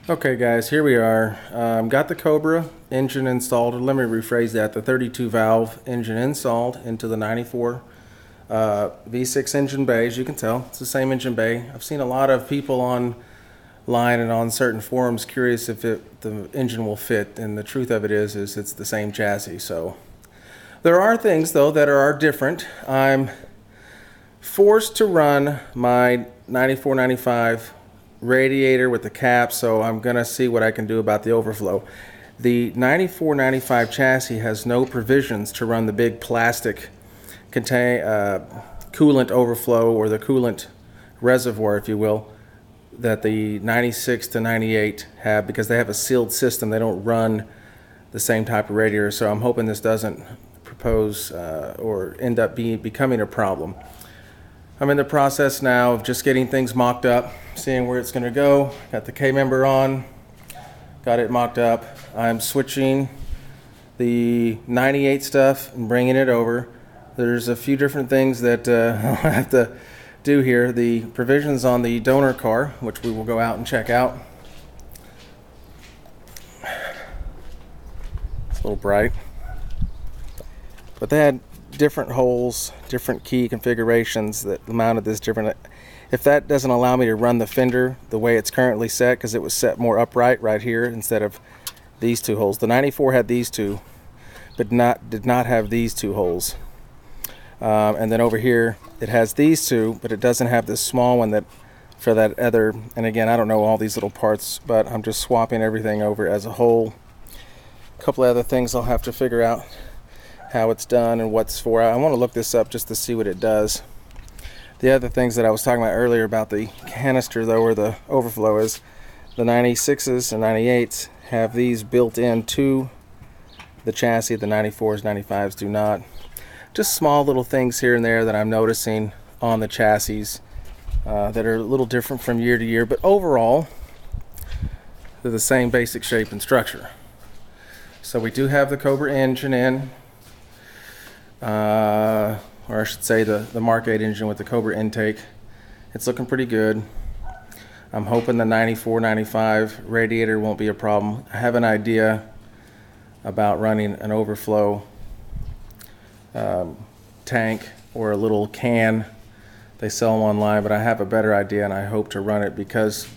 Okay guys, here we are. Got the Cobra engine installed, or let me rephrase that, the 32 valve engine installed into the 94 V6 engine bay. As you can tell, it's the same engine bay. I've seen a lot of people online and on certain forums curious if the engine will fit, and the truth of it is it's the same chassis. So there are things though that are different. I'm forced to run my 94-95 radiator with the cap, so I'm gonna see what I can do about the overflow. The 94-95 chassis has no provisions to run the big plastic coolant overflow, or the coolant reservoir, if you will, that the 96 to 98 have, because they have a sealed system. They don't run the same type of radiator, so I'm hoping this doesn't propose or end up becoming a problem. I'm in the process now of just getting things mocked up, seeing where it's going to go. Got the K-member on, got it mocked up. I'm switching the 98 stuff and bringing it over. There's a few different things that I'll have to do here. The provisions on the donor car, which we will go out and check out. It's a little bright. But they had different holes, different key configurations that mounted this different. If that doesn't allow me to run the fender the way it's currently set, because it was set more upright right here instead of these two holes. The 94 had these two, but did not have these two holes. And then over here it has these two, but it doesn't have this small one that for that other. And again, I don't know all these little parts, but I'm just swapping everything over as a whole. A couple of other things I'll have to figure out how it's done and what's for. I want to look this up just to see what it does. The other things that I was talking about earlier about the canister though, or the overflow, is the 96s and 98s have these built into the chassis. The 94s, 95s do not. Just small little things here and there that I'm noticing on the chassis that are a little different from year to year, but overall they're the same basic shape and structure. So we do have the Cobra engine in. Or I should say the Mark 8 engine with the Cobra intake. It's looking pretty good. I'm hoping the 94-95 radiator won't be a problem. I have an idea about running an overflow tank or a little can. They sell them online, but I have a better idea and I hope to run it, because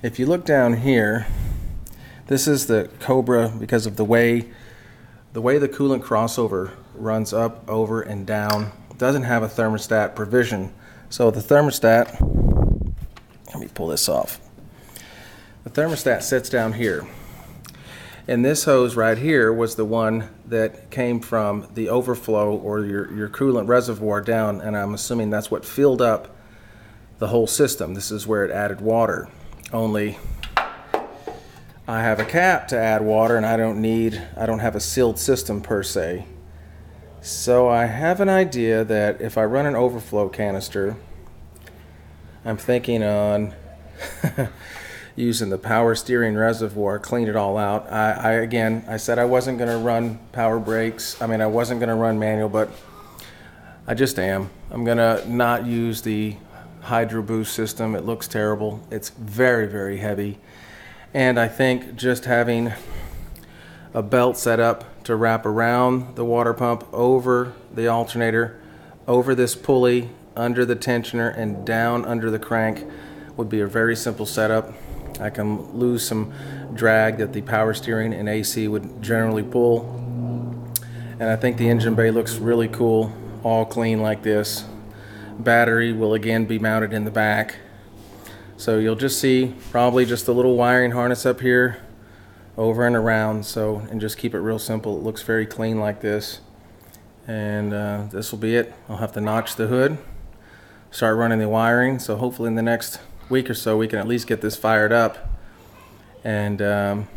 if you look down here, this is the Cobra because of the way the coolant crossover runs up, over, and down. It doesn't have a thermostat provision. So the thermostat, let me pull this off. The thermostat sits down here. And this hose right here was the one that came from the overflow, or your coolant reservoir down, and I'm assuming that's what filled up the whole system. This is where it added water. Only I have a cap to add water, and I don't have a sealed system per se. So I have an idea that if I run an overflow canister, I'm thinking on using the power steering reservoir, clean it all out. I said I wasn't going to run power brakes. I mean, I wasn't going to run manual, but I just am. I'm going to not use the Hydro Boost system. It looks terrible. It's very, very heavy. And I think just having a belt set up to wrap around the water pump, over the alternator, over this pulley, under the tensioner, and down under the crank would be a very simple setup. I can lose some drag that the power steering and AC would generally pull. And I think the engine bay looks really cool, all clean like this. Battery will again be mounted in the back. So you'll just see probably just a little wiring harness up here, over and around, and just keep it real simple. It looks very clean like this. And this will be it. I'll have to notch the hood, start running the wiring, so hopefully in the next week or so we can at least get this fired up and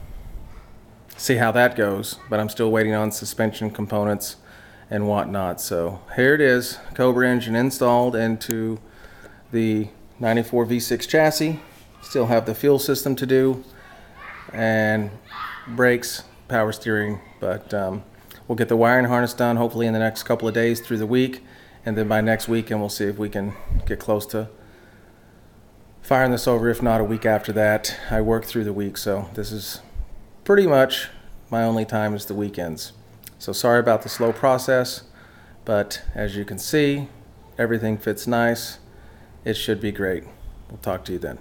see how that goes. But I'm still waiting on suspension components and whatnot. So here it is, Cobra engine installed into the 94 V6 chassis. Still have the fuel system to do, and brakes, power steering, but we'll get the wiring harness done hopefully in the next couple of days through the week, and then by next weekend we'll see if we can get close to firing this over, if not a week after that. I work through the week, so this is pretty much my only time is the weekends. So sorry about the slow process, but as you can see, everything fits nice. It should be great. We'll talk to you then.